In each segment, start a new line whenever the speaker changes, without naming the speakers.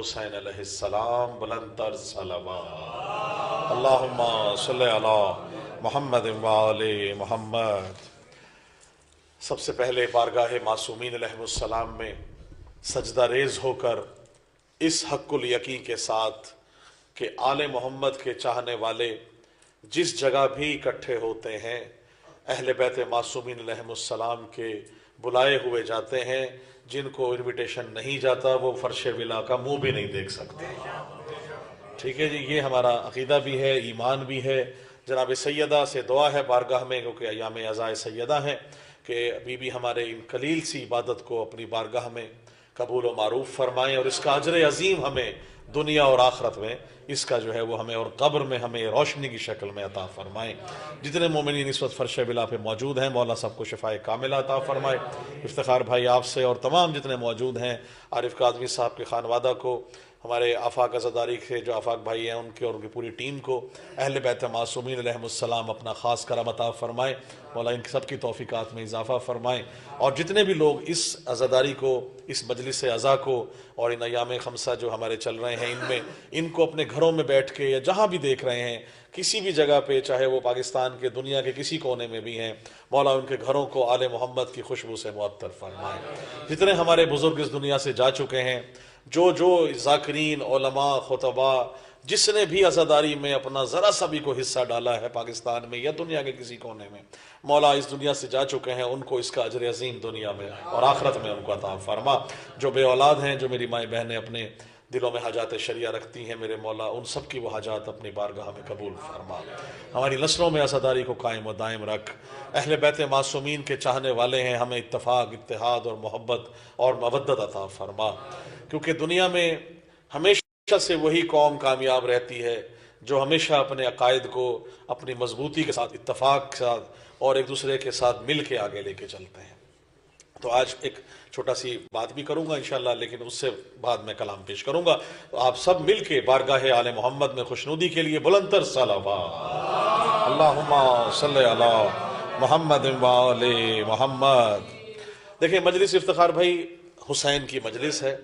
حسین علیہ السلام بلند تر صلوات۔ اللہم صلی علی محمد و آل محمد۔ سب سے پہلے بارگاہ معصومین علیہ السلام میں سجدہ ریز ہو کر اس حق الیقین کے ساتھ کہ آل محمد کے چاہنے والے جس جگہ بھی اکٹھے ہوتے ہیں اہل بیت معصومین علیہ السلام کے بلائے ہوئے جاتے ہیں، جن کو انویٹیشن نہیں جاتا وہ فرش ولا کا منہ بھی نہیں دیکھ سکتے۔ ٹھیک ہے جی، یہ ہمارا عقیدہ بھی ہے، ایمان بھی ہے۔ جناب سیدہ سے دعا ہے بارگاہ میں، کیونکہ ایام عزائے سیدہ ہیں، کہ ابھی بھی ہمارے ان قلیل سی عبادت کو اپنی بارگاہ میں قبول و معروف فرمائیں، اور اس کا اجر عظیم ہمیں دنیا اور آخرت میں اس کا جو ہے وہ ہمیں، اور قبر میں ہمیں روشنی کی شکل میں عطا فرمائیں۔ جتنے مومنین اس وقت فرش بلا پہ موجود ہیں مولا سب کو شفائے کاملہ عطا فرمائے۔ افتخار بھائی آپ سے اور تمام جتنے موجود ہیں، عارف کاظمی صاحب کے خانوادہ کو، ہمارے آفاق عزاداری کے جو آفاق بھائی ہیں ان کے اور ان کی پوری ٹیم کو، اہل بیت معصومین علیہ السلام اپنا خاص کرم عطا فرمائے، مولا ان سب کی توفیقات میں اضافہ فرمائیں۔ اور جتنے بھی لوگ اس عزاداری کو، اس مجلس عزا کو اور ان ایام خمسہ جو ہمارے چل رہے ہیں ان میں، ان کو اپنے گھروں میں بیٹھ کے یا جہاں بھی دیکھ رہے ہیں، کسی بھی جگہ پہ، چاہے وہ پاکستان کے دنیا کے کسی کونے میں بھی ہیں، مولا ان کے گھروں کو آل محمد کی خوشبو سے معطر فرمائے۔ جتنے ہمارے بزرگ اس دنیا سے جا چکے ہیں، جو ذاکرین، علماء، خطباء، جس نے بھی عزاداری میں اپنا ذرا سا بھی کو حصہ ڈالا ہے پاکستان میں یا دنیا کے کسی کونے میں، مولا اس دنیا سے جا چکے ہیں، ان کو اس کا اجر عظیم دنیا میں اور آخرت میں ان کو عطا فرما۔ جو بے اولاد ہیں، جو میری مائیں بہنیں اپنے دلوں میں حاجات شریعہ رکھتی ہیں، میرے مولا ان سب کی وہ حاجات اپنی بارگاہ میں قبول فرما۔ ہماری نسلوں میں عزاداری کو قائم و دائم رکھ۔ اہل بیت معصومین کے چاہنے والے ہیں، ہمیں اتفاق، اتحاد اور محبت اور مودت عطا فرما، کیونکہ دنیا میں ہمیشہ سے وہی قوم کامیاب رہتی ہے جو ہمیشہ اپنے عقائد کو اپنی مضبوطی کے ساتھ، اتفاق کے ساتھ اور ایک دوسرے کے ساتھ مل کے آگے لے کے چلتے ہیں۔ تو آج ایک چھوٹا سی بات بھی کروں گا انشاءاللہ، لیکن اس سے بعد میں کلام پیش کروں گا۔ تو آپ سب مل کے بارگاہ آل محمد میں خوشنودی کے لیے بلند تر صلوات۔ اللہم صلی علی محمد و آل محمد۔ دیکھیں، مجلس افتخار بھائی حسین کی مجلس ہے،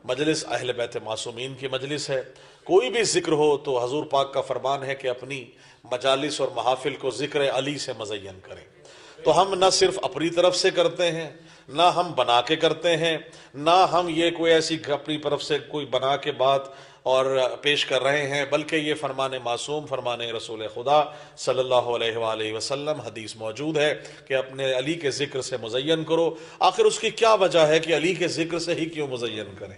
مجلس اہل بیت معصومین کی مجلس ہے۔ کوئی بھی ذکر ہو تو حضور پاک کا فرمان ہے کہ اپنی مجالس اور محافل کو ذکر علی سے مزین کریں۔ تو ہم نہ صرف اپنی طرف سے کرتے ہیں، نہ ہم بنا کے کرتے ہیں، نہ ہم یہ کوئی ایسی اپنی طرف سے کوئی بنا کے بات اور پیش کر رہے ہیں، بلکہ یہ فرمان معصوم، فرمان رسول خدا صلی اللہ علیہ وآلہ وسلم، حدیث موجود ہے کہ اپنے علی کے ذکر سے مزین کرو۔ آخر اس کی کیا وجہ ہے کہ علی کے ذکر سے ہی کیوں مزین کریں؟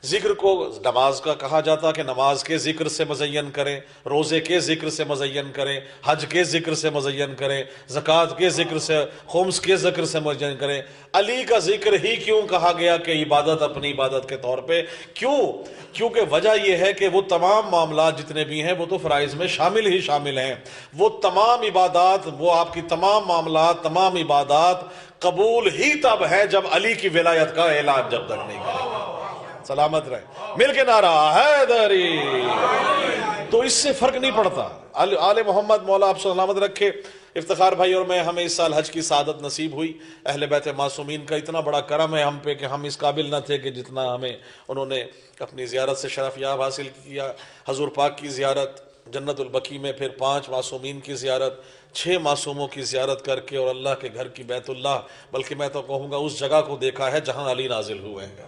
ذکر کو نماز کا کہا جاتا کہ نماز کے ذکر سے مزین کریں، روزے کے ذکر سے مزین کریں، حج کے ذکر سے مزین کریں، زکوٰۃ کے ذکر سے، خمس کے ذکر سے مزین کریں۔ علی کا ذکر ہی کیوں کہا گیا کہ عبادت، اپنی عبادت کے طور پہ کیوں؟ کیونکہ وجہ یہ ہے کہ وہ تمام معاملات جتنے بھی ہیں وہ تو فرائض میں شامل ہی شامل ہیں۔ وہ تمام عبادات، وہ آپ کی تمام معاملات، تمام عبادات قبول ہی تب ہے جب علی کی ولایت کا اعلان جب تک نہیں کریں گے۔ سلامت رہے، مل کے نعرہ حیدری۔ تو اس سے فرق نہیں پڑتا۔ آل محمد مولا آپ سلامت رکھے۔ افتخار بھائی اور میں، ہمیں اس سال حج کی سعادت نصیب ہوئی۔ اہل بیت معصومین کا اتنا بڑا کرم ہے ہم پہ کہ ہم اس قابل نہ تھے کہ جتنا ہمیں انہوں نے اپنی زیارت سے شرف یاب حاصل کیا۔ حضور پاک کی زیارت جنت البقیع میں، پھر 5 معصومین کی زیارت، 6 معصوموں کی زیارت کر کے، اور اللہ کے گھر کی بیت اللہ، بلکہ میں تو کہوں گا اس جگہ کو دیکھا ہے جہاں علی نازل ہوئے ہیں۔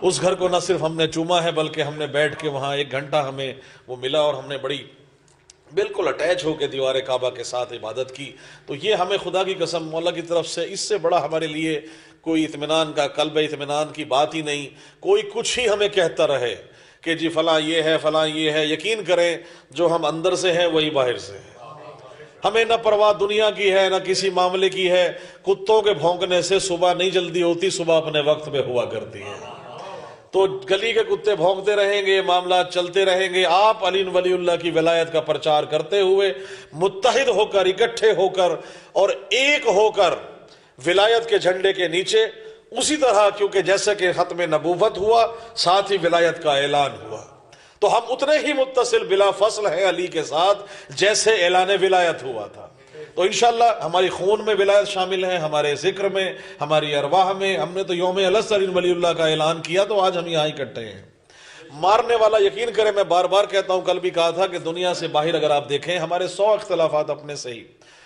اس گھر کو نہ صرف ہم نے چوما ہے بلکہ ہم نے بیٹھ کے وہاں 1 گھنٹہ ہمیں وہ ملا، اور ہم نے بڑی بالکل اٹیچ ہو کے دیوار کعبہ کے ساتھ عبادت کی۔ تو یہ ہمیں خدا کی قسم مولا کی طرف سے اس سے بڑا ہمارے لیے کوئی اطمینان کا، قلب اطمینان کی بات ہی نہیں۔ کوئی کچھ ہی ہمیں کہتا رہے کہ جی فلاں یہ ہے، فلاں یہ ہے، یقین کریں جو ہم اندر سے ہیں وہی باہر سے ہے۔ ہمیں نہ پرواہ دنیا کی ہے، نہ کسی معاملے کی ہے۔ کتوں کے بھونکنے سے صبح نہیں جلدی ہوتی، صبح اپنے وقت پہ ہوا کرتی ہے۔ تو گلی کے کتے بھونکتے رہیں گے، معاملات چلتے رہیں گے، آپ علی ولی اللہ کی ولایت کا پرچار کرتے ہوئے متحد ہو کر، اکٹھے ہو کر اور ایک ہو کر ولایت کے جھنڈے کے نیچے، اسی طرح کیونکہ جیسے کہ ختم نبوت ہوا ساتھ ہی ولایت کا اعلان ہوا، تو ہم اتنے ہی متصل بلا فصل ہیں علی کے ساتھ جیسے اعلان ولایت ہوا تھا۔ تو انشاءاللہ ہماری خون میں ولایت شامل ہے، ہمارے ذکر میں، ہماری ارواح میں۔ ہم نے تو یوم الست علی ولی اللہ کا اعلان کیا، تو آج ہم یہاں اکٹھے ہیں۔ مارنے والا یقین کرے، میں بار بار کہتا ہوں، کل بھی کہا تھا کہ دنیا سے باہر اگر آپ دیکھیں ہمارے 100 اختلافات اپنے سے ہی،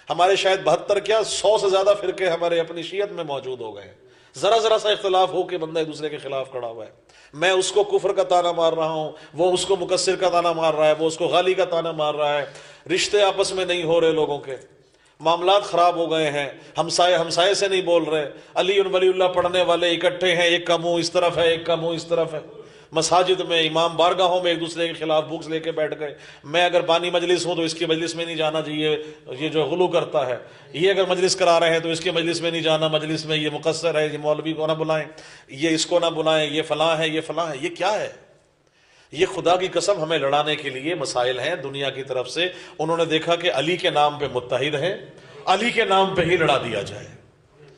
ہمارے شاید 72 کیا 100 سے زیادہ فرقے ہمارے اپنی شیعت میں موجود ہو گئے ہیں۔ ذرا ذرا سا اختلاف ہو کہ بندہ ایک دوسرے کے خلاف کھڑا ہوا ہے، میں اس کو کفر کا تانا مار رہا ہوں، وہ اس کو مقصر کا تانا مار رہا ہے، وہ اس کو غالی کا تانا مار رہا ہے، رشتے آپس میں نہیں ہو رہے، لوگوں کے معاملات خراب ہو گئے ہیں، ہمسائے سے نہیں بول رہے، علی ولی اللہ پڑھنے والے اکٹھے ہیں، ایک کا منہ اس طرف ہے، ایک کا منہ اس طرف ہے، مساجد میں امام بارگاہوں میں ایک دوسرے کے خلاف بکس لے کے بیٹھ گئے، میں اگر بانی مجلس ہوں تو اس کی مجلس میں نہیں جانا چاہیے، یہ جو غلو کرتا ہے، یہ اگر مجلس کرا رہے ہیں تو اس کی مجلس میں نہیں جانا، مجلس میں یہ مقصر ہے، یہ مولوی کو نہ بلائیں، یہ اس کو نہ بلائیں، یہ فلاں ہے، یہ فلاں ہے، یہ کیا ہے؟ یہ خدا کی قسم ہمیں لڑانے کے لیے مسائل ہیں دنیا کی طرف سے۔ انہوں نے دیکھا کہ علی کے نام پہ متحد ہیں، علی کے نام پہ ہی لڑا دیا جائے،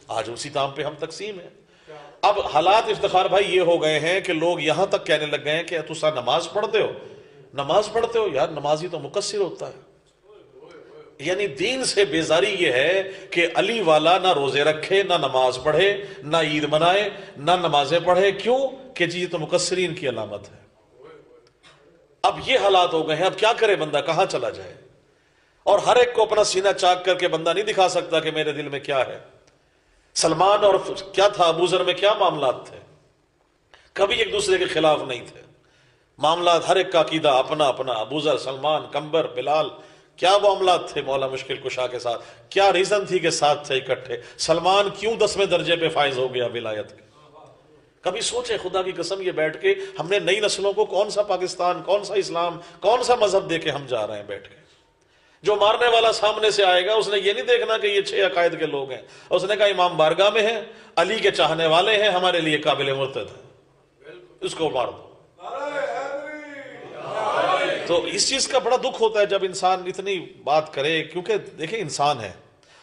آج اسی نام پہ ہم تقسیم ہیں۔ اب حالات افتخار بھائی یہ ہو گئے ہیں کہ لوگ یہاں تک کہنے لگ گئے ہیں کہ تسا نماز پڑھتے ہو، نماز پڑھتے ہو، یار نمازی تو مقصر ہوتا ہے۔ یعنی دین سے بیزاری یہ ہے کہ علی والا نہ روزے رکھے، نہ نماز پڑھے، نہ عید منائے، نہ نمازیں پڑھے، کیوں کہ جی یہ تو مقصرین کی علامت ہے۔ اب یہ حالات ہو گئے ہیں، اب کیا کرے بندہ، کہاں چلا جائے؟ اور ہر ایک کو اپنا سینہ چاک کر کے بندہ نہیں دکھا سکتا کہ میرے دل میں کیا ہے۔ سلمان اور کیا تھا، ابو ذر میں کیا معاملات تھے، کبھی ایک دوسرے کے خلاف نہیں تھے، معاملات ہر ایک کا عقیدہ اپنا اپنا، ابو ذر، سلمان، قمبر، بلال، کیا معاملات تھے مولا مشکل کشا کے ساتھ، کیا ریزن تھی کہ ساتھ تھے اکٹھے، سلمان کیوں 10ویں درجے پہ فائز ہو گیا ولایت کے؟ کبھی سوچے خدا کی قسم یہ بیٹھ کے ہم نے نئی نسلوں کو کون سا پاکستان، کون سا اسلام، کون سا مذہب دے کے ہم جا رہے ہیں بیٹھ کے؟ جو مارنے والا سامنے سے آئے گا اس نے یہ نہیں دیکھنا کہ یہ 6 عقائد کے لوگ ہیں، اس نے کہا امام بارگاہ میں ہیں، علی کے چاہنے والے ہیں، ہمارے لیے قابل مرتد ہیں، اس کو مار دو۔ تو اس چیز کا بڑا دکھ ہوتا ہے جب انسان اتنی بات کرے، کیونکہ دیکھیں انسان ہے،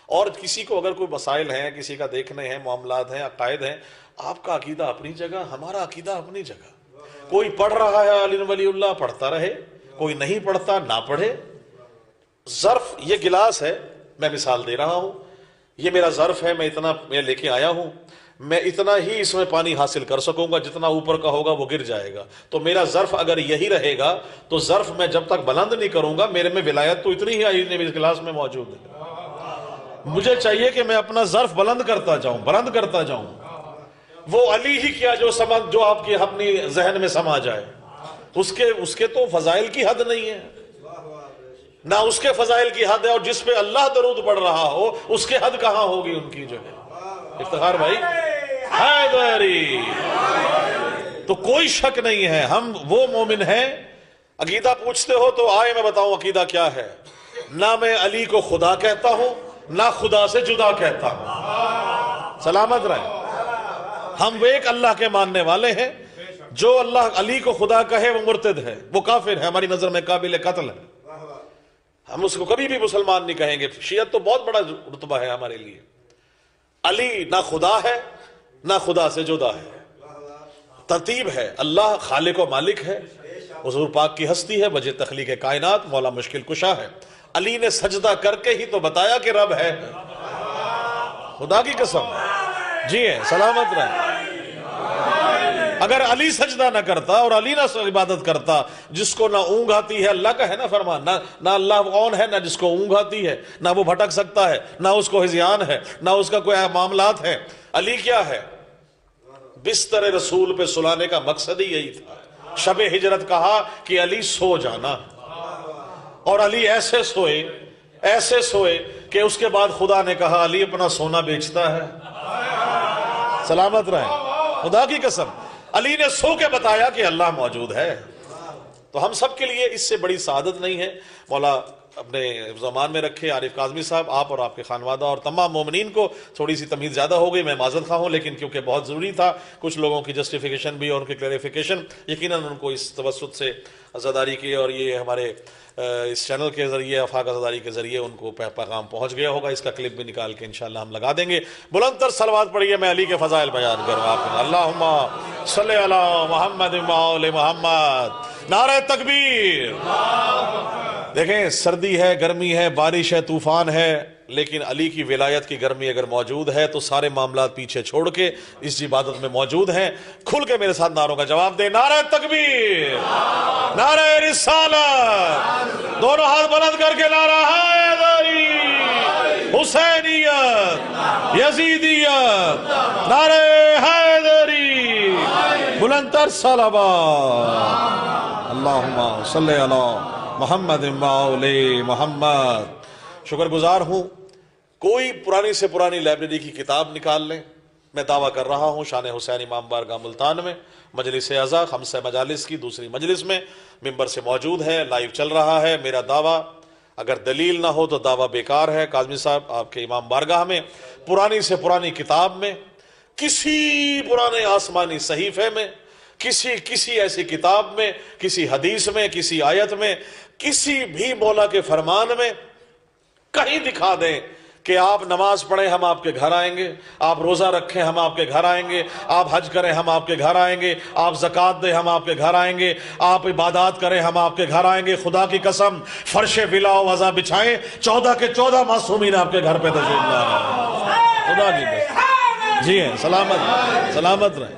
اور کسی کو اگر کوئی مسائل ہیں، کسی کا دیکھنے ہیں، معاملات ہیں، عقائد ہیں، آپ کا عقیدہ اپنی جگہ، ہمارا عقیدہ اپنی جگہ۔ کوئی پڑھ رہا ہے علی ولی اللہ، پڑھتا رہے، کوئی نہیں پڑھتا نہ پڑھے۔ ظرف یہ گلاس ہے، میں مثال دے رہا ہوں، یہ میرا ظرف ہے، میں لے کے آیا ہوں، میں اتنا ہی اس میں پانی حاصل کر سکوں گا، جتنا اوپر کا ہوگا وہ گر جائے گا۔ تو میرا ظرف اگر یہی رہے گا تو ظرف میں جب تک بلند نہیں کروں گا، میرے میں ولایت تو اتنی ہی آئی اس گلاس میں موجود ہے۔ مجھے چاہیے کہ میں اپنا ظرف بلند کرتا جاؤں، بلند کرتا جاؤں۔ وہ علی ہی کیا جو آپ کی اپنی ذہن میں سما جائے، اس کے تو فضائل کی حد نہیں ہے، نہ اس کے فضائل کی حد ہے، اور جس پہ اللہ درود پڑھ رہا ہو اس کے حد کہاں ہوگی ان کی جو ہے۔ افتخار بھائی حیدری، تو کوئی شک نہیں ہے ہم وہ مومن ہیں۔ عقیدہ پوچھتے ہو تو آئے میں بتاؤں عقیدہ کیا ہے۔ نہ میں علی کو خدا کہتا ہوں، نہ خدا سے جدا کہتا ہوں، سلامت رہے۔ ہم وہ ایک اللہ کے ماننے والے ہیں، جو اللہ علی کو خدا کہے وہ مرتد ہے، وہ کافر ہے، ہماری نظر میں قابل قتل ہے، ہم اس کو کبھی بھی مسلمان نہیں کہیں گے۔ شیعت تو بہت بڑا رتبہ ہے ہمارے لیے۔ علی نہ خدا ہے نہ خدا سے جدا ہے، ترتیب ہے، اللہ خالق و مالک ہے، حضور پاک کی ہستی ہے، وجہ تخلیق کائنات، مولا مشکل کشا ہے۔ علی نے سجدہ کر کے ہی تو بتایا کہ رب ہے، خدا کی قسم، جی ہے، سلامت رہے۔ اگر علی سجدہ نہ کرتا اور علی نہ عبادت کرتا، جس کو نہ اونگ آتی ہے، اللہ کا ہے نا فرمان، نہ اللہ کون ہے، نہ جس کو اونگ آتی ہے، نہ وہ بھٹک سکتا ہے، نہ اس کو ہذیان ہے، نہ اس کا کوئی معاملات ہے۔ علی کیا ہے؟ بستر رسول پہ سلانے کا مقصد ہی یہی تھا۔ شب ہجرت کہا کہ علی سو جانا، اور علی ایسے سوئے کہ اس کے بعد خدا نے کہا علی اپنا سونا بیچتا ہے، سلامت رہے۔ خدا کی قسم علی نے سو کے بتایا کہ اللہ موجود ہے۔ تو ہم سب کے لیے اس سے بڑی سعادت نہیں ہے۔ مولا اپنے زمان میں رکھے۔ عارف کاظمی صاحب، آپ اور آپ کے خانوادہ اور تمام مومنین کو تھوڑی سی تمہید زیادہ ہو گئی، میں معذرت خواہ ہوں، لیکن کیونکہ بہت ضروری تھا، کچھ لوگوں کی جسٹیفیکیشن بھی اور ان کی کلیریفیکیشن، یقیناً ان کو اس توسط سے عزاداری کی، اور یہ ہمارے اس چینل کے ذریعے، آفاق عزاداری کے ذریعے ان کو پیغام پہنچ گیا ہوگا۔ اس کا کلپ بھی نکال کے انشاءاللہ ہم لگا دیں گے۔ بلند تر صلوات پڑھیے، میں علی کے فضائل بیان کروں آپ کو۔ اللہم صلی علی محمد و آل محمد۔ نعرہ تکبیر۔ دیکھیں، سردی ہے، گرمی ہے، بارش ہے، طوفان ہے، لیکن علی کی ولایت کی گرمی اگر موجود ہے تو سارے معاملات پیچھے چھوڑ کے اس عبادت میں موجود ہیں. کھل کے میرے ساتھ نعروں کا جواب دیں. نعرہ تکبیر، نعرہ رسالت، دونوں ہاتھ بلند کر کے نعرہ حیدری، حسینیت، یزیدیت، نعرہ حیدری، بلند تر صلوات. اللہم صلی علی محمد و آل محمد. شکر گزار ہوں. کوئی پرانی سے پرانی لائبریری کی کتاب نکال لیں. میں دعویٰ کر رہا ہوں شان حسین امام بارگاہ ملتان میں مجلس اعزا خمس مجالس کی دوسری مجلس میں ممبر سے موجود ہے، لائیو چل رہا ہے. میرا دعویٰ اگر دلیل نہ ہو تو دعویٰ بیکار ہے. کاظمی صاحب آپ کے امام بارگاہ میں پرانی سے پرانی کتاب میں، کسی پرانے آسمانی صحیفے میں، کسی ایسی کتاب میں، کسی حدیث میں، کسی آیت میں، کسی بھی مولا کے فرمان میں کہیں دکھا دیں کہ آپ نماز پڑھیں ہم آپ کے گھر آئیں گے، آپ روزہ رکھیں ہم آپ کے گھر آئیں گے، آپ حج کریں ہم آپ کے گھر آئیں گے، آپ زکوٰۃ دیں ہم آپ کے گھر آئیں گے، آپ عبادات کریں ہم آپ کے گھر آئیں گے. خدا کی قسم فرش ولا و وضع بچھائیں 14 کے 14 معصومین آپ کے گھر پہ تشریف لا رہے ہیں. خدا کی قسم. جی ہیں، سلامت رہیں.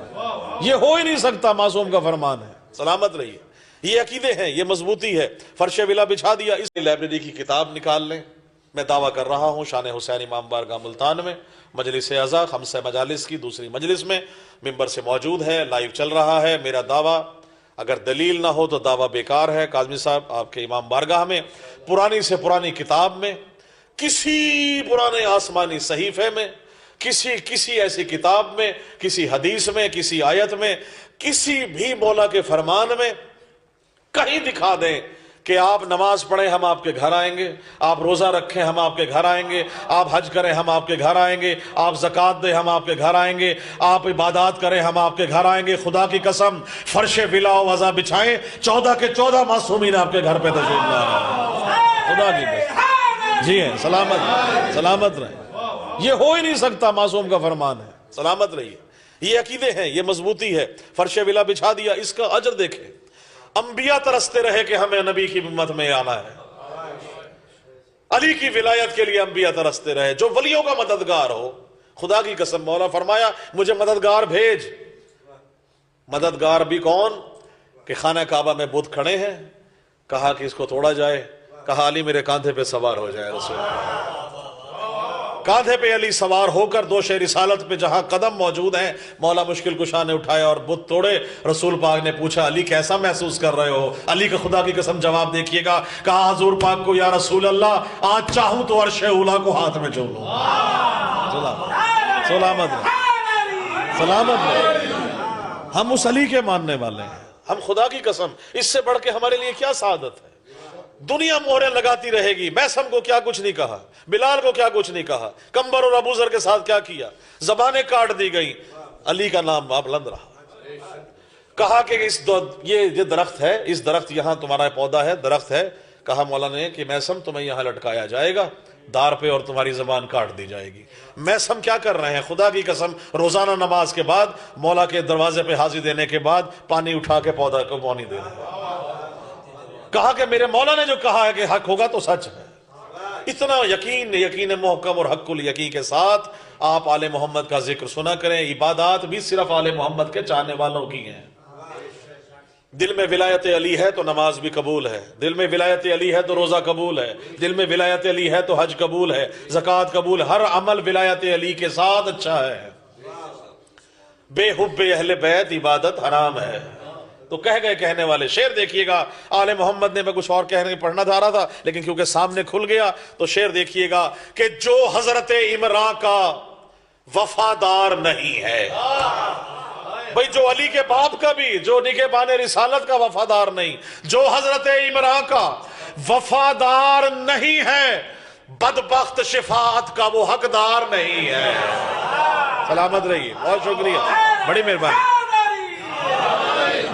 یہ ہو ہی نہیں سکتا، معصوم کا فرمان ہے. سلامت رہیے. یہ عقیدے ہیں، یہ مضبوطی ہے. فرش ولا بچھا دیا. اس لائبریری کی کتاب نکال لیں. میں دعویٰ کر رہا ہوں شان حسین امام بارگاہ ملتان میں مجلس اعزا خمس مجالس کی دوسری مجلس میں ممبر سے موجود ہے، لائیو چل رہا ہے. میرا دعویٰ اگر دلیل نہ ہو تو دعویٰ بیکار ہے. کاظمی صاحب آپ کے امام بارگاہ میں پرانی سے پرانی کتاب میں، کسی پرانے آسمانی صحیفے میں، کسی ایسی کتاب میں، کسی حدیث میں، کسی آیت میں، کسی بھی مولا کے فرمان میں کہیں دکھا دیں کہ آپ نماز پڑھیں ہم آپ کے گھر آئیں گے، آپ روزہ رکھیں ہم آپ کے گھر آئیں گے، آپ حج کریں ہم آپ کے گھر آئیں گے، آپ زکوٰۃ دیں ہم آپ کے گھر آئیں گے، آپ عبادات کریں ہم آپ کے گھر آئیں گے. خدا کی قسم فرش ولا و وضع بچھائیں 14 کے 14 معصومین آپ کے گھر پہ تشریف لا رہے ہیں. خدا کی قسم. جی ہیں، سلامت رہیں. یہ ہو ہی نہیں سکتا، معصوم کا فرمان ہے. سلامت رہیے. یہ عقیدے ہیں، یہ مضبوطی ہے. فرش ولا بچھا دیا. اس کا اجر دیکھیں. انبیاء ترستے رہے کہ ہمیں نبی کی امت میں آنا ہے. علی کی ولایت کے لیے انبیاء ترستے رہے، جو ولیوں کا مددگار ہو. خدا کی قسم مولا فرمایا مجھے مددگار بھیج. مددگار بھی کون کہ خانہ کعبہ میں بت کھڑے ہیں. کہا کہ اس کو توڑا جائے. کہا علی میرے کاندھے پہ سوار ہو جائے. رسول کاندھے پہ علی سوار ہو کر دوش رسالت پہ جہاں قدم موجود ہیں مولا مشکل کشا نے اٹھایا اور بت توڑے. رسول پاک نے پوچھا علی کیسا محسوس کر رہے ہو؟ علی کا خدا کی قسم جواب دیکھیے گا. کہا حضور پاک کو یا رسول اللہ آج چاہوں تو عرش اولا کو ہاتھ میں چھو لوں. سلامت رہے. ہم اس علی کے ماننے والے ہیں. ہم خدا کی قسم اس سے بڑھ کے ہمارے لیے کیا سعادت ہے. دنیا مہریں لگاتی رہے گی. میثم کو کیا کچھ نہیں کہا، بلال کو کیا کچھ نہیں کہا، کمبر اور ابو ذر کے ساتھ کیا کیا، زبانیں کاٹ دی گئی. علی کا نام بلند رہا. کہا کہ یہ درخت ہے، اس درخت یہاں تمہارا پودا ہے، درخت ہے. کہا مولا نے کہ میثم تمہیں یہاں لٹکایا جائے گا دار پہ اور تمہاری زبان کاٹ دی جائے گی. میثم کیا کر رہے ہیں؟ خدا کی قسم روزانہ نماز کے بعد مولا کے دروازے پہ حاضری دینے کے بعد پانی اٹھا کے پودا کو پانی دے رہے ہیں. کہا کہ میرے مولا نے جو کہا ہے کہ حق ہوگا تو سچ ہے. اتنا یقین محکم اور حق الیقین کے ساتھ آپ آل محمد کا ذکر سنا کریں. عبادات بھی صرف آل محمد کے چاہنے والوں کی ہیں. دل میں ولایت علی ہے تو نماز بھی قبول ہے. دل میں ولایت علی ہے تو روزہ قبول ہے. دل میں ولایت علی ہے تو حج قبول ہے، زکوٰۃ قبول. ہر عمل ولایت علی کے ساتھ اچھا ہے. بے حب اہل بیت عبادت حرام ہے. تو کہہ گئے کہنے والے. شعر دیکھیے گا آل محمد نے. میں کچھ اور کہنے پڑھنا چاہ رہا تھا لیکن کیونکہ سامنے کھل گیا تو شعر دیکھیے گا کہ جو حضرت عمران کا وفادار نہیں ہے. بھئی جو علی کے باپ کا بھی، جو نگہبان رسالت کا وفادار نہیں، جو حضرت عمران کا وفادار نہیں ہے، بدبخت شفاعت کا وہ حقدار نہیں ہے. سلامت رہیے. بہت شکریہ، بڑی مہربانی.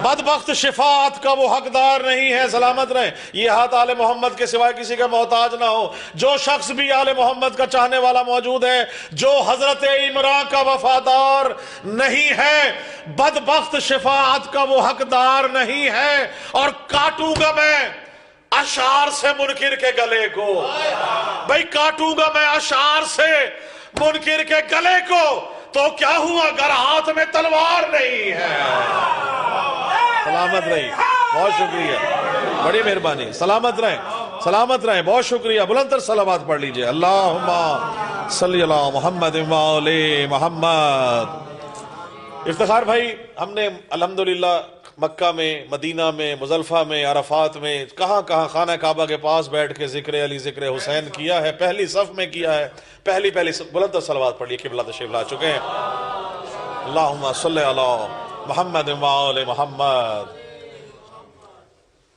بدبخت شفاعت کا وہ حقدار نہیں ہے. سلامت رہیں. یہ ہاتھ آل محمد کے سوائے کسی کا محتاج نہ ہو. جو شخص بھی آل محمد کا چاہنے والا موجود ہے، جو حضرت عمران کا وفادار نہیں ہے، بدبخت شفاعت کا وہ حقدار نہیں ہے. اور کاٹوں گا میں اشعار سے منکر کے گلے کو، بھائی کاٹوں گا میں اشعار سے منکر کے گلے کو، تو کیا ہوا اگر ہاتھ میں تلوار نہیں ہے۔ سلامت رہی، بہت شکریہ، بڑی مہربانی، سلامت رہیں، سلامت رہیں، بہت شکریہ۔ بلند تر صلوات پڑھ لیجئے۔ اللہم صلی اللہ محمد وآلِ محمد۔ افتخار بھائی، ہم نے الحمدللہ مکہ میں، مدینہ میں، مزدلفہ میں، عرفات میں، کہاں کہاں خانہ کعبہ کے پاس بیٹھ کے ذکر علی ذکر حسین کیا ہے، پہلی صف میں کیا ہے، پہلی بلند تر صلوات پڑھ لیے، قبلہ تشریف لا چکے ہیں۔ اللہم صلی اللہ محمد وآلِ محمد۔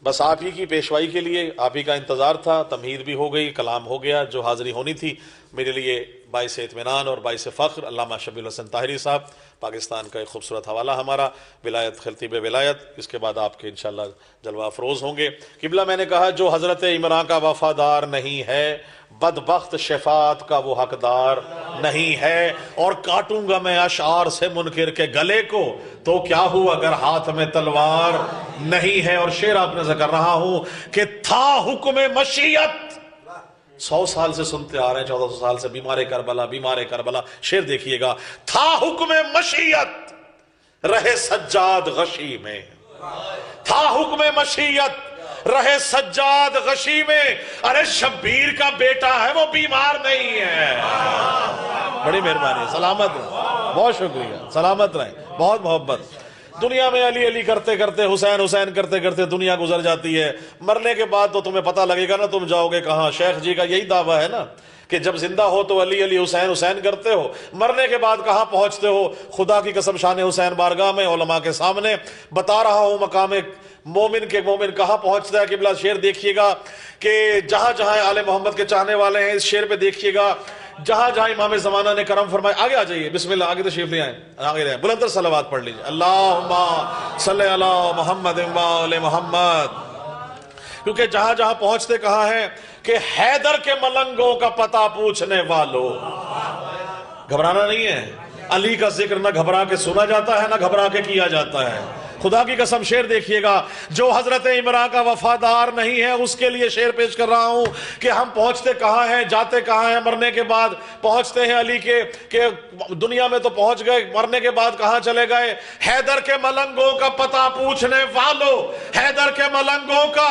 بس آپ ہی کی پیشوائی کے لیے آپ ہی کا انتظار تھا، تمہید بھی ہو گئی، کلام ہو گیا، جو حاضری ہونی تھی۔ میرے لیے باعث اطمینان اور باعث فخر علامہ شبیل الحسن طاہری صاحب، پاکستان کا ایک خوبصورت حوالہ ہمارا، ولایت خلطیب ولایت، اس کے بعد آپ کے انشاءاللہ جلوہ افروز ہوں گے۔ قبلہ میں نے کہا جو حضرت عمران کا وفادار نہیں ہے، بدبخت شفاعت کا وہ حقدار نہیں ہے، اور کاٹوں گا میں اشعار سے منکر کے گلے کو، تو کیا ہوا اگر ہاتھ میں تلوار نہیں ہے۔ اور شعر آپ نے ذکر رہا ہوں کہ تھا حکم مشیت، 100 سال سے سنتے آ رہے ہیں، 1400 سال سے، بیمار کربلا، بیمار کربلا۔ شعر دیکھیے گا، تھا حکم مشیت رہے سجاد غشی میں، تھا حکم مشیت رہے سجاد غشی میں، ارے شبیر کا بیٹا ہے وہ بیمار نہیں ہے۔ بڑی مہربانی، سلامت رہیں، بہت شکریہ، سلامت رہیں، بہت محبت۔ دنیا میں علی علی کرتے کرتے، حسین حسین کرتے کرتے دنیا گزر جاتی ہے، مرنے کے بعد تو تمہیں پتہ لگے گا نا تم جاؤ گے کہاں۔ شیخ جی کا یہی دعویٰ ہے نا کہ جب زندہ ہو تو علی علی حسین حسین کرتے ہو، مرنے کے بعد کہاں پہنچتے ہو۔ خدا کی قسم شان حسین بارگاہ میں علماء کے سامنے بتا رہا ہوں مقام مومن کے مومن کہاں پہنچتا ہے۔ قبلہ شعر دیکھیے گا کہ جہاں جہاں آل محمد کے چاہنے والے ہیں، اس شعر پہ دیکھیے گا جہاں جہاں امام زمانہ نے کرم فرمائے۔ آگے آ جائیے، بسم اللہ، آگے تشریف لے آئیں، آگے رہیں، بلند تر صلوات پڑھ لیجئے۔ اللہم صلی اللہ محمد وآلِ محمد۔ کیونکہ جہاں جہاں پہنچتے کہاں ہیں کہ حیدر کے ملنگوں کا پتہ پوچھنے والوں، گھبرانا نہیں ہے۔ علی کا ذکر نہ گھبرا کے سنا جاتا ہے، نہ گھبرا کے کیا جاتا ہے۔ خدا کی قسم شعر دیکھیے گا، جو حضرت عمران کا وفادار نہیں ہے اس کے لیے شعر پیش کر رہا ہوں کہ ہم پہنچتے کہاں ہیں، جاتے کہاں ہیں۔ مرنے کے بعد پہنچتے ہیں علی کے کہ دنیا میں تو پہنچ گئے، مرنے کے بعد کہاں چلے گئے۔ حیدر کے ملنگوں کا پتہ پوچھنے والوں، حیدر کے ملنگوں کا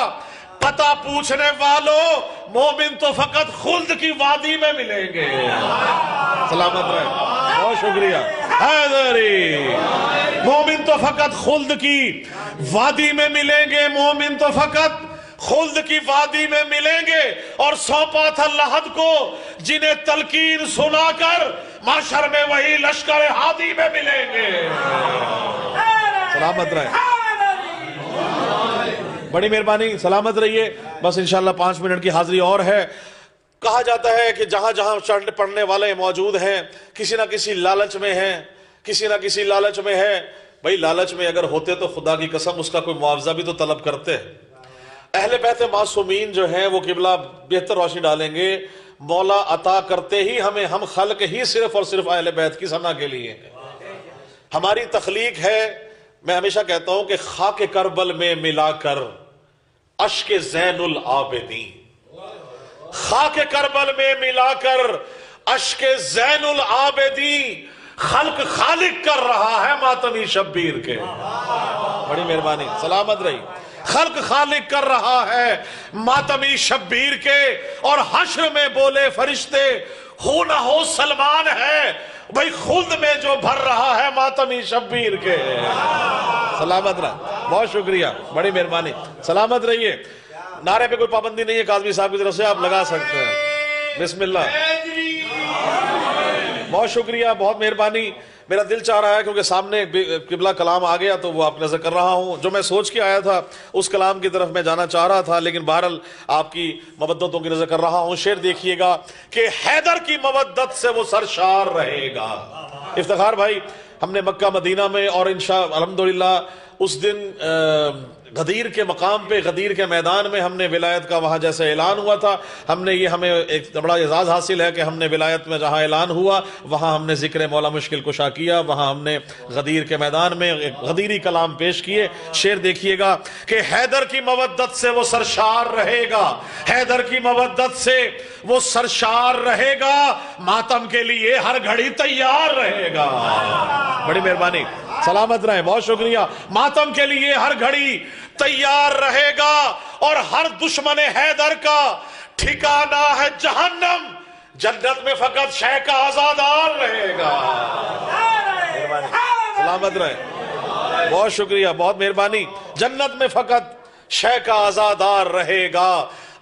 پتہ پوچھنے والوں، مومن تو فقط خلد کی وادی میں ملیں گے۔ سلامت رہے، بہت شکریہ حیدری۔ مومن تو فقط خلد کی وادی میں ملیں گے، مومن تو فقط خلد کی وادی میں ملیں گے۔ اور سونپا تھا لحد کو جنہیں تلقین سنا کر، محشر میں وہی لشکر ہادی میں ملیں گے۔ سلامت رہے، بڑی مہربانی، سلامت رہیے۔ بس انشاءاللہ 5 منٹ کی حاضری اور ہے۔ کہا جاتا ہے کہ جہاں جہاں پڑھنے والے موجود ہیں کسی نہ کسی لالچ میں ہیں، کسی نہ کسی لالچ میں ہے۔ بھئی لالچ میں اگر ہوتے تو خدا کی قسم اس کا کوئی معاوضہ بھی تو طلب کرتے۔ اہل بیت معصومین جو ہیں وہ قبلہ بہتر روشنی ڈالیں گے، مولا عطا کرتے ہی ہمیں، ہم خلق ہی صرف اور صرف اہل بیت کی ثنا کے لیے ہیں۔ ہماری تخلیق ہے، میں ہمیشہ کہتا ہوں کہ خاک کربل میں ملا کر اشک زین العابدین، خاک کربل میں ملا کر اشک زین العابدین، خلق خالق کر رہا ہے ماتمی شبیر کے۔ بڑی مہربانی، سلامت رہی۔ خلق خالق کر رہا ہے ماتمی شبیر کے، اور حشر میں بولے فرشتے ہو نہ ہو سلمان ہے، بھئی خلد میں جو بھر رہا ہے ماتمی شبیر کے۔ سلامت رہا، بہت شکریہ، بڑی مہربانی، سلامت رہیے۔ نعرے پہ کوئی پابندی نہیں ہے، قاضمی صاحب کی طرف سے آپ لگا سکتے ہیں۔ بسم اللہ، بہت شکریہ، بہت مہربانی۔ میرا دل چاہ رہا ہے کیونکہ سامنے قبلہ کلام آ گیا تو وہ آپ نظر کر رہا ہوں، جو میں سوچ کے آیا تھا اس کلام کی طرف میں جانا چاہ رہا تھا، لیکن بہرحال آپ کی مودتوں کی نظر کر رہا ہوں۔ شعر دیکھیے گا کہ حیدر کی مودت سے وہ سرشار رہے گا۔ افتخار بھائی، ہم نے مکہ مدینہ میں اور الحمدللہ اس دن غدیر کے مقام پہ، غدیر کے میدان میں ہم نے ولایت کا وہاں جیسے اعلان ہوا تھا، ہمیں ایک بڑا اعزاز حاصل ہے کہ ہم نے ولایت میں جہاں اعلان ہوا وہاں ہم نے ذکر مولا مشکل کشا کیا، وہاں ہم نے غدیر کے میدان میں ایک غدیری کلام پیش کیے۔ شعر دیکھیے گا کہ حیدر کی مودت سے وہ سرشار رہے گا، حیدر کی مودت سے وہ سرشار رہے گا، ماتم کے لیے ہر گھڑی تیار رہے گا۔ بڑی مہربانی، سلامت رہیں، بہت شکریہ۔ ماتم کے لیے ہر گھڑی تیار رہے گا، اور ہر دشمن حیدر کا ٹھکانہ ہے جہنم، جنت میں فقط شے کا آزادار رہے گا۔ سلامت رہیں، بہت شکریہ، بہت مہربانی۔ جنت میں فقط شے کا آزادار رہے گا۔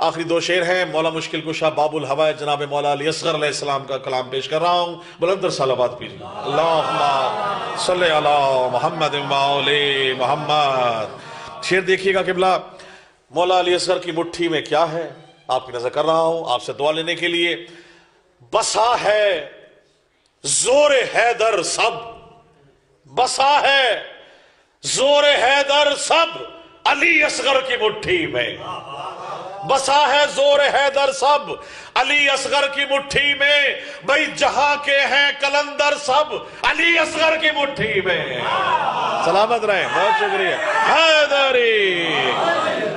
آخری دو شعر ہیں، مولا مشکل کشا باب الہوائے جناب مولا علی اصغر علیہ السلام کا کلام پیش کر رہا ہوں، بلندر صلوات پیجیے۔ اللہم صلی علی محمد و آل محمد۔ شعر دیکھیے گا قبلہ، مولا علی اصغر کی مٹھی میں کیا ہے، آپ کی نظر کر رہا ہوں آپ سے دعا لینے کے لیے۔ بسا ہے زور حیدر سب، بسا ہے زور حیدر سب علی اصغر کی مٹھی میں، بسا ہے زور حیدر سب علی اصغر کی مٹھی میں، بھئی جہاں کے ہیں کلندر سب علی اصغر کی مٹھی میں۔ سلامت رہیں، بہت شکریہ۔ حیدری،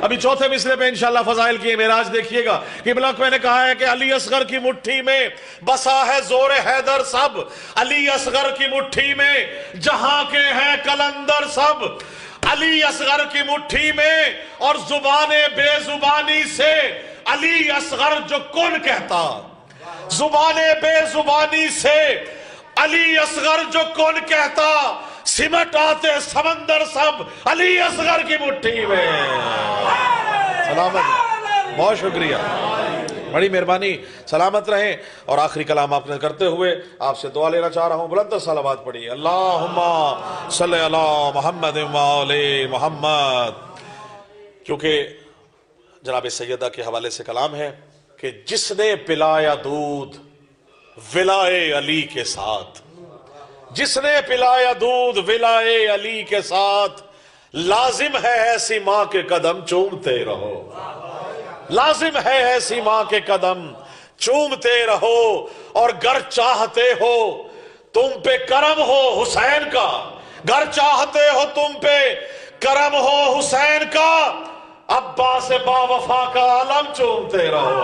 ابھی چوتھے مصرعے پہ انشاءاللہ فضائل کی معراج دیکھیے گا۔ قبلہ کو میں نے کہا ہے کہ علی اصغر کی مٹھی میں بسا ہے زور حیدر سب علی اصغر کی مٹھی میں، جہاں کے ہیں کلندر سب علی اصغر کی مٹھی میں، اور زبان بے زبانی سے علی اصغر جو کن کہتا، زبان بے زبانی سے علی اصغر جو کن کہتا، سمٹ آتے سمندر سب علی اصغر کی مٹھی میں۔ سلامت، بہت شکریہ، بڑی مہربانی، سلامت رہیں۔ اور آخری کلام آپ نے کرتے ہوئے آپ سے دعا لینا چاہ رہا ہوں، بلند صلوات پڑھیے۔ اللہم صلی علی محمد و آل محمد۔ کیونکہ جناب سیدہ کے حوالے سے کلام ہے کہ جس نے پلایا دودھ ولائے علی کے ساتھ، جس نے پلایا دودھ ولائے علی کے ساتھ، لازم ہے ایسی ماں کے قدم چومتے رہو، لازم ہے ایسی ماں کے قدم چومتے رہو، اور گر چاہتے ہو تم پہ کرم ہو حسین کا، گر چاہتے ہو تم پہ کرم ہو حسین کا، عباس با وفا کا علم چومتے رہو۔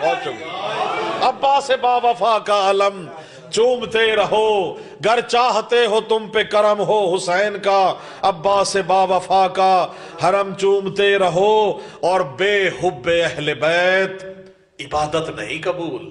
بہت شکریہ۔ عباس با وفا کا علم چومتے رہو، گر چاہتے ہو تم پہ کرم ہو حسین کا، عباس با وفا کا حرم چومتے رہو، اور بے حب اہل بیت عبادت نہیں قبول۔